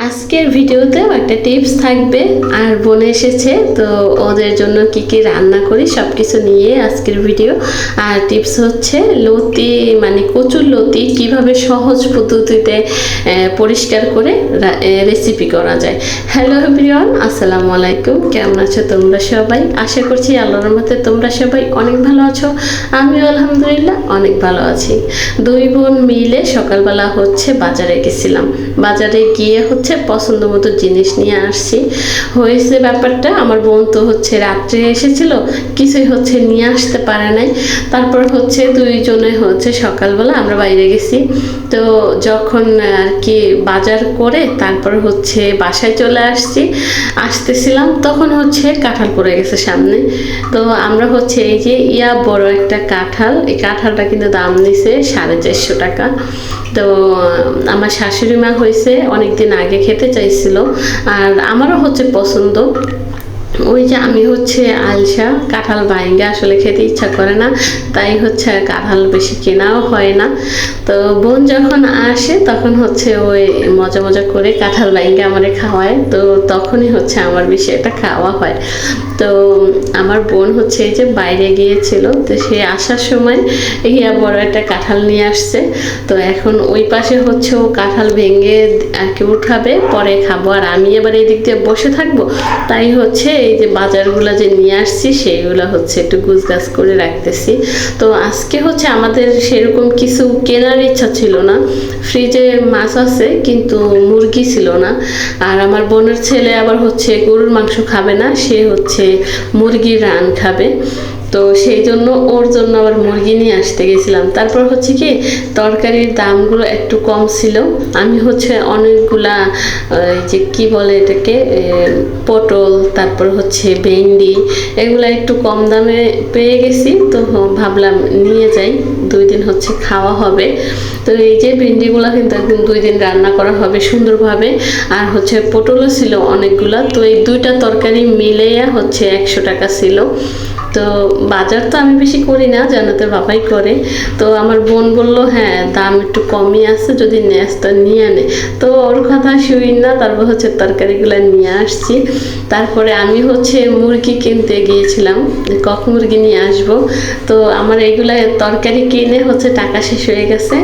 আজকের ভিডিওতেও একটা টিপস থাকবে। আর বোন এসেছে, তো ওদের জন্য কি কি রান্না করি সব কিছু নিয়ে আজকের ভিডিও। আর টিপস হচ্ছে লতি, মানে কচুর লতি কিভাবে সহজ পদ্ধতিতে পরিষ্কার করে রেসিপি করা যায়। হ্যালো এভরিওয়ান, আসসালামু আলাইকুম। কেমন আছো তোমরা সবাই? আশা করছি আল্লাহর রহমতে তোমরা সবাই অনেক ভালো আছো। আমিও আলহামদুলিল্লাহ অনেক ভালো আছি। দুই বোন মিলে সকালবেলা হচ্ছে বাজারে গেছিলাম। বাজারে গিয়ে হচ্ছে পছন্দ মতো জিনিস নিয়ে আসছি। হয়েছে ব্যাপারটা, আমার বোন তো হচ্ছে রাত্রে এসেছিল, কিছুই হচ্ছে নিয়ে আসতে পারে নাই। তারপর হচ্ছে দুইজনে হচ্ছে সকালবেলা আমরা বাইরে গেছি। তো যখন আর কি বাজার করে তারপর হচ্ছে বাসায় চলে আসতেছিলাম, তখন হচ্ছে কাঁঠাল পড়ে গেছে সামনে। তো আমরা হচ্ছে এই যে বড় একটা কাঁঠাল, এই কাঁঠালটা কিন্তু দাম নিছে 450 টাকা। তো আমার শাশুড়ি মা হয়েছে অনেকদিন আগে খেতে চাইছিল, আর আমারও হচ্ছে পছন্দ। ওই যে আমি হচ্ছে আলসা, কাঁঠাল ভাইঙ্গা আসলে খেতে ইচ্ছা করে না, তাই হচ্ছে কাঁঠাল বেশি কেনাও হয় না। তো বোন যখন আসে তখন হচ্ছে ওই মজা মজা করে কাঁঠাল ভাইঙ্গা আমারে খাওয়ায়, তো তখনই হচ্ছে আমার বেশি একটা খাওয়া হয়। তো আমার বোন হচ্ছে এই যে বাইরে গিয়েছিল, তো সে আসার সময় বড় একটা কাঁঠাল নিয়ে আসছে। তো এখন ওই পাশে হচ্ছে ও কাঁঠাল ভেঙে আর কি উঠাবে, পরে খাবো, আর আমি এবার এই দিক দিয়ে বসে থাকবো। তাই হচ্ছে এই যে বাজারগুলো যে নিয়ে আসছি সেইগুলো হচ্ছে একটু গুছগাছ করে রাখতেছি। তো আজকে হচ্ছে আমাদের সেরকম কিছু কেনার ইচ্ছা ছিল না। ফ্রিজে মাছ আছে কিন্তু মুরগি ছিল না। আর আমার বোনের ছেলে আবার হচ্ছে গরুর মাংস খাবে না, সে হচ্ছে মুরগির রান খাবে। তো সেই জন্য ওর জন্য আবার মুরগি নিয়ে আসতে গেছিলাম। তারপর হচ্ছে কি তরকারির দামগুলো একটু কম ছিল। আমি হচ্ছে অনেকগুলা যে কি বলে এটাকে পটল, তারপর হচ্ছে ভেন্ডি, এগুলা একটু কম দামে পেয়ে গেছি। তো ভাবলাম নিয়ে যাই, 2 দিন হচ্ছে খাওয়া হবে। তো এই যে ভেন্ডিগুলা কিন্তু একদম 2 দিন রান্না করা হবে সুন্দরভাবে। আর হচ্ছে পটলও ছিল অনেকগুলা, তো এই দুইটা তরকারি মিলেয়া হচ্ছে 100 টাকা ছিল। তো বাজার তো আমি বেশি করি না, জানাতে বাবাই করে। তো আমার বোন বলল হ্যাঁ দাম একটু কমই আছে, যদি নেস তো নিয়ে আনে। তো ওর কথা শুই না, তারপর হচ্ছে তরকারিগুলো নিয়ে আসছি। তারপরে আমি হচ্ছে মুরগি কিনতে গিয়েছিলাম, কক মুরগি নিয়ে আসব। তো আমার এইগুলা তরকারি কিনে হচ্ছে টাকা শেষ হয়ে গেছে।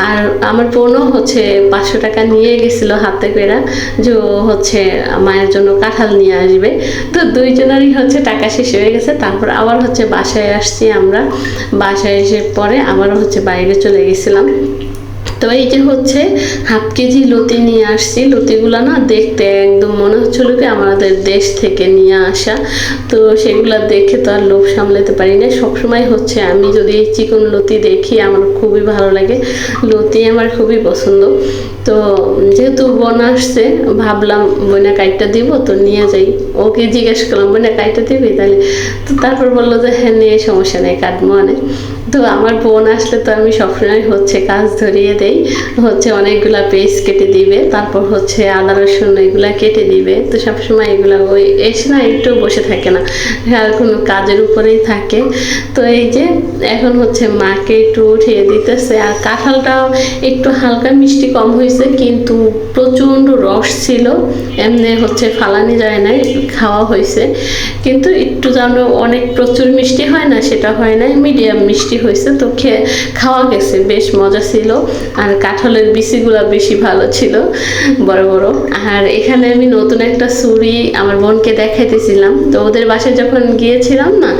আর আমার বোনও হচ্ছে 500 টাকা নিয়ে গেছিলো হাতে করে, যে হচ্ছে মায়ের জন্য কাঁঠাল নিয়ে আসবে। তো দুইজনেরই হচ্ছে টাকা শেষ হয়ে গেছে। তারপর আবার হচ্ছে বাসায় আসছি আমরা। বাসায় এসে পরে আবারও হচ্ছে বাইরে চলে গেছিলাম। তো এই যে হচ্ছে হাফ কেজি লতি নিয়ে আসছি। লতিগুলো না দেখতে একদম মনে হচ্ছিল কি আমাদের দেশ থেকে নিয়ে আসা। তো সেগুলো দেখে তো আর লোভ সামলাতে পারি না। সবসময় হচ্ছে আমি যদি চিকন লতি দেখি আমার খুবই ভালো লাগে, লতি আমার খুবই পছন্দ। তো যেহেতু বোন আসছে ভাবলাম বোনা কাইটটা দিব, তো নিয়ে যাই। ওকে জিজ্ঞেস করলাম বোনা কাইটটা দিবি তাহলে? তো তারপর বললো যে হ্যাঁ নিয়ে, সমস্যা নেই, কাটবো আনে। তো আমার বোন আসলে তো আমি সবসময় হচ্ছে কাজ ধরিয়ে দেই, হচ্ছে অনেকগুলা পেস্ট কেটে দিবে, তারপর হচ্ছে আদা রসুন এগুলা কেটে দিবে। তো সবসময় এগুলা ওই এসে না একটু বসে থাকে না, আর কোনো কাজের উপরেই থাকে। তো এই যে এখন হচ্ছে মাকে একটু উঠিয়ে দিতেছে। আর কাঁঠালটাও একটু হালকা মিষ্টি কম হয়েছে, কিন্তু প্রচণ্ড রস ছিল, এমনি হচ্ছে ফালানি যায় নাই, খাওয়া হয়েছে। কিন্তু একটু যেন অনেক প্রচুর মিষ্টি হয় না, সেটা হয় না, মিডিয়াম মিষ্টি হয়েছে। তো খাওয়া গেছে, বেশ মজা ছিল। আর কাঁঠালের বিচিগুলো বেশি ভালো ছিল, বড় বড়। আর এখানে আমি নতুন একটা ছুরি আমার বোনকে দেখাইতেছিলাম। তো ওদের বাসায় যখন গিয়েছিলাম না,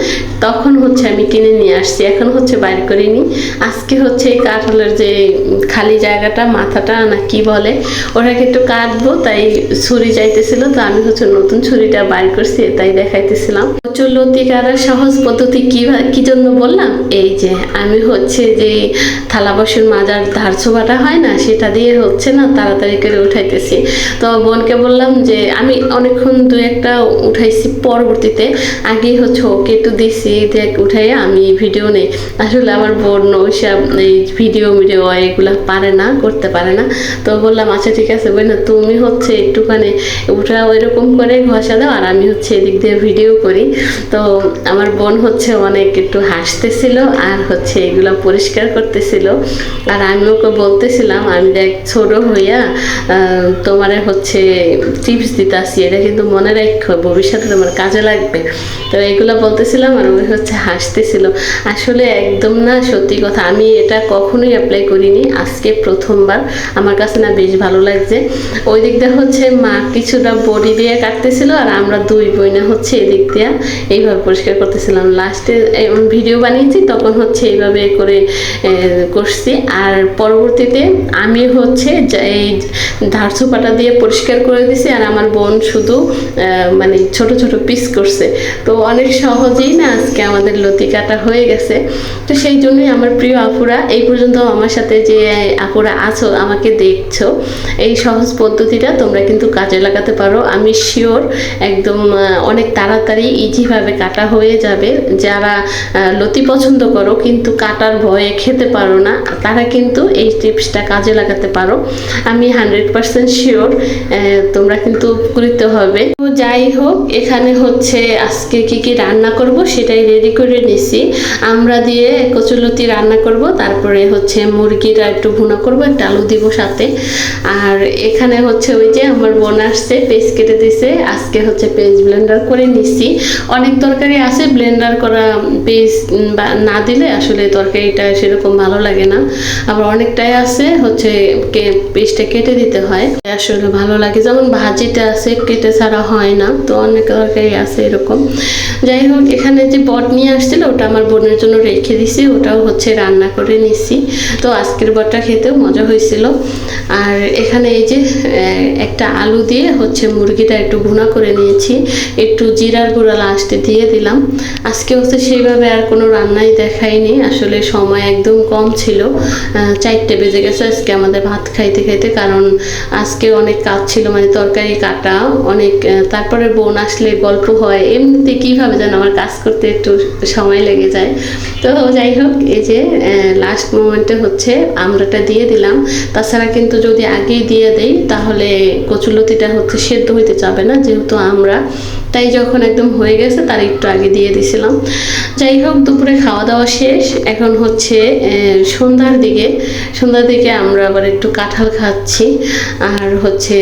তখন হচ্ছে আমি কিনে নিয়ে আসছি, এখন হচ্ছে বাইর করিনি। আজকে হচ্ছে এই কাঁঠালের যে খালি জায়গাটা, মাথাটা না কি বলে, ওটাকে একটু কাটবো, তাই ছুরি চাইতেছিল। তো আমি হচ্ছে নতুন ছুরিটা বাইর করছি, তাই দেখাইতেছিলাম। কচুর লতি কাটার সহজ পদ্ধতি কি জন্য বললাম, এই যে আমি হচ্ছে যে থালা বাসন মাজার ধারছো বাটা হয় না, সেটা দিয়ে হচ্ছে না তাড়াতাড়ি করে উঠাইতেছি। তো বোনকে বললাম যে আমি অনেকক্ষণ 2-1টা উঠাইছি, পরবর্তীতে আগেই হচ্ছে ওকে একটু দিছি, দেখ উঠাইয়া আমি ভিডিও নেই। আসলে আমার বোন ওইসব এই ভিডিও এগুলা পারে না, করতে পারে না। তো বললাম আচ্ছা ঠিক আছে বোন, তুমি হচ্ছে একটুখানি উঠা ওইরকম করে ঘষা দাও, আর আমি হচ্ছে এদিক দিয়ে ভিডিও করি। তো আমার বোন হচ্ছে অনেক একটু হাসতেছিল, আর হচ্ছে এগুলো পরিষ্কার করতেছিল। আর আমি ওকে বলতেছিলাম আমি দেখ ছোট হইয়া তোমারে হচ্ছে টিপস দিতে আসি, এটা কিন্তু মনে রাখো ভবিষ্যতে তোমার কাজে লাগবে। তো এগুলো বলতেছিলাম আর ওই হচ্ছে হাসতেছিল। আসলে একদম না সত্যি কথা, আমি এটা কখনোই অ্যাপ্লাই করিনি, আজকে প্রথমবার। আমার কাছে না বেশ ভালো লাগছে। ওই দিক দিয়ে হচ্ছে মা কিছুটা বডি দিয়ে কাটতেছিল আর আমরা দুই বোনে হচ্ছে এদিক দিয়ে এইভাবে পরিষ্কার করতেছিলাম। লাস্টে ভিডিও বানিয়েছি তখন হচ্ছে এইভাবে করে করছি। আর পরবর্তীতে আমি হচ্ছে এই ধার সোপাটা দিয়ে পরিষ্কার করে দিছি আর আমার বোন শুধু মানে ছোট ছোট পিস করছে। তো অনেক সহজেই না আজকে আমাদের লতি কাটা হয়ে গেছে। তো সেই জন্যই আমার প্রিয় আপুরা, এই পর্যন্ত আমার সাথে যে আপুরা আছো আমাকে দেখছো, এই সহজ পদ্ধতিটা তোমরা কিন্তু কাজে লাগাতে পারো। আমি শিওর একদম অনেক তাড়াতাড়ি ইজিভাবে কাটা হয়ে যাবে। যারা লতি পছন্দ করো কিন্তু কাটার ভয়ে খেতে পারো না, তারা কিন্তু এই টিপসটা কাজে লাগাতে পারো। আমি 100% শিওর তোমরা কিন্তু করতে হবে। তো যাই হোক, এখানে হচ্ছে আজকে কি কি রান্না করব সেটাই রেডি করে নিছি। আমরা দিয়ে কচুলতি রান্না করব, তারপরে হচ্ছে মুরগিটা একটু ভুনা করব, একটা আলু দিব সাথে। আর এখানে হচ্ছে ওই যে আমার বোন আসছে, পেঁয়াজ কেটে দিছে, আজকে হচ্ছে পেঁয়াজ ব্লেন্ডার করে নিছি। অনেক তরকারি আছে ব্লেন্ডার করা পেঁয়াজ না দিলে আসলে তরকারিটা সেরকম ভালো লাগে না, আবার অনেকটাই আছে হচ্ছে পেঁয়াজটা কেটে দিতে হয়, আসলে ভালো লাগে। যেমন ভাজিটা আছে কেটে ছাড়া হয় না, তো অনেক তরকারি আছে এরকম। যাই হোক, এখানে যে বট নিয়ে আসছিল ওটা আমার বোনের জন্য রেখে দিছি, ওটাও হচ্ছে রান্না করে নিছি। তো আজকের বটটা খেতেও মজা হয়েছিল। আর এখানে এই যে একটা আলু দিয়ে হচ্ছে মুরগিটা একটু ভুনা করে নিয়েছি, একটু জিরার গুঁড়া লাস্টে দিয়ে দিলাম। আজকে হচ্ছে সেইভাবে আর কোনো রান্নাই দেখাইনি, আসলে সময় একদম কম ছিল। 4টে বেজে গেছে আজকে আমাদের ভাত খাইতে খাইতে, কারণ আজকে অনেক কাজ ছিল, মানে তরকারি কাটা অনেক। তারপরে বোন আসলে গল্প হয়, এমনিতে কীভাবে যেন আমার কাজ করতে একটু সময় লেগে যায়। তো যাই হোক, এই যে লাস্ট মোমেন্টে হচ্ছে আমড়াটা দিয়ে দিলাম। তাছাড়া কিন্তু যদি আগেই দিয়ে দেই তাহলে কচুলতিটা হচ্ছে সেদ্ধ হইতে যাবে না, যেহেতু আমরা, তাই যখন একদম হয়ে গেছে তার একটু আগে দিয়ে দিছিলাম। যাই হোক, দুপুরে খাওয়া দাওয়া শেষ, এখন হচ্ছে সন্ধ্যার দিকে আমরা আবার একটু কাঁঠাল খাচ্ছি। আর হচ্ছে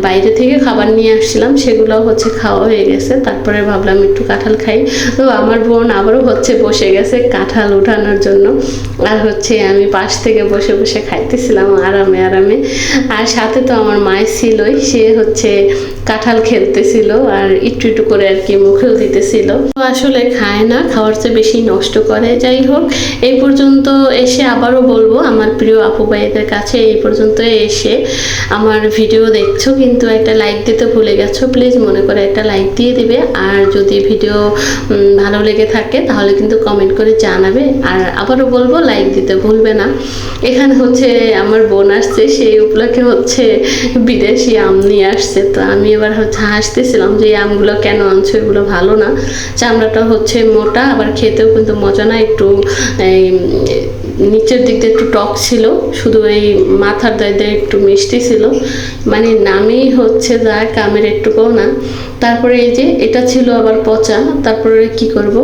বাইরে থেকে খাবার নিয়ে আসছিলাম, সেগুলো হচ্ছে খাওয়া হয়ে গেছে। তারপরে ভাবলাম একটু কাঁঠাল খাই। তো আমার বোন আবারও হচ্ছে বসে গেছে কাঁঠাল উঠানোর জন্য, আর হচ্ছে আমি পাশ থেকে বসে বসে খাইতেছিলাম আরামে আরামে। আর সাথে তো আমার মায়ের ছিলই, সে হচ্ছে কাঁঠাল খেলতেছিল আর একটু করে আর কি মুখেও দিতেছিল। তো আসলে খায় না, খাওয়ার চেয়ে বেশি নষ্ট করে। যাই হোক, এই পর্যন্ত এসে আবারও বলবো আমার প্রিয় আপু ভাইদের কাছে, এই পর্যন্ত এসে আমার ভিডিও দেখছো কিন্তু একটা লাইক দিতে ভুলে গেছো, প্লিজ মনে করে একটা লাইক দিয়ে দিবে। আর যদি ভিডিও ভালো লেগে থাকে তাহলে কিন্তু কমেন্ট করে জানাবে। আর আবারও বলবো লাইক দিতে ভুলবে না। এখানে হচ্ছে আমার বোন আসছে, সেই উপলক্ষে হচ্ছে বিদেশি আম নিয়ে আসছে। তো আমি এবার হচ্ছে হাসতেছিলাম যে এই আমগুলো কেন আনছো, এগুলো ভালো না, চামড়াটা হচ্ছে মোটা, আবার খেতেও কিন্তু মজা না, একটু নিচের দিক দিয়ে একটু টক ছিল, শুধু এই মাথার দায় একটু মিষ্টি ছিল, মানে নামেই হচ্ছে যা কামের একটুকুও না। তারপরে এই যে এটা ছিল আবার পচা, তারপরে কি করব,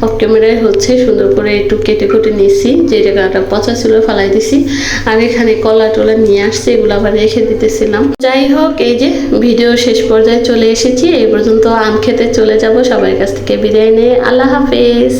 অফ ক্যামেরায় হচ্ছে সুন্দর করে একটু কেটে কুটে নিয়েছি, যে জায়গাটা পচা ছিল ফালাই দিছি। আর এখানে কলা টলা নিয়ে আসছে, এগুলো আবার রেখে দিতেছিলাম। যাই হোক, এই যে ভিডিও শেষ পর্যায়ে চলে এসেছি, এই পর্যন্ত আম খেতে চলে যাব। সবার কাছ থেকে বিদায় নিয়ে আল্লাহ হাফেজ।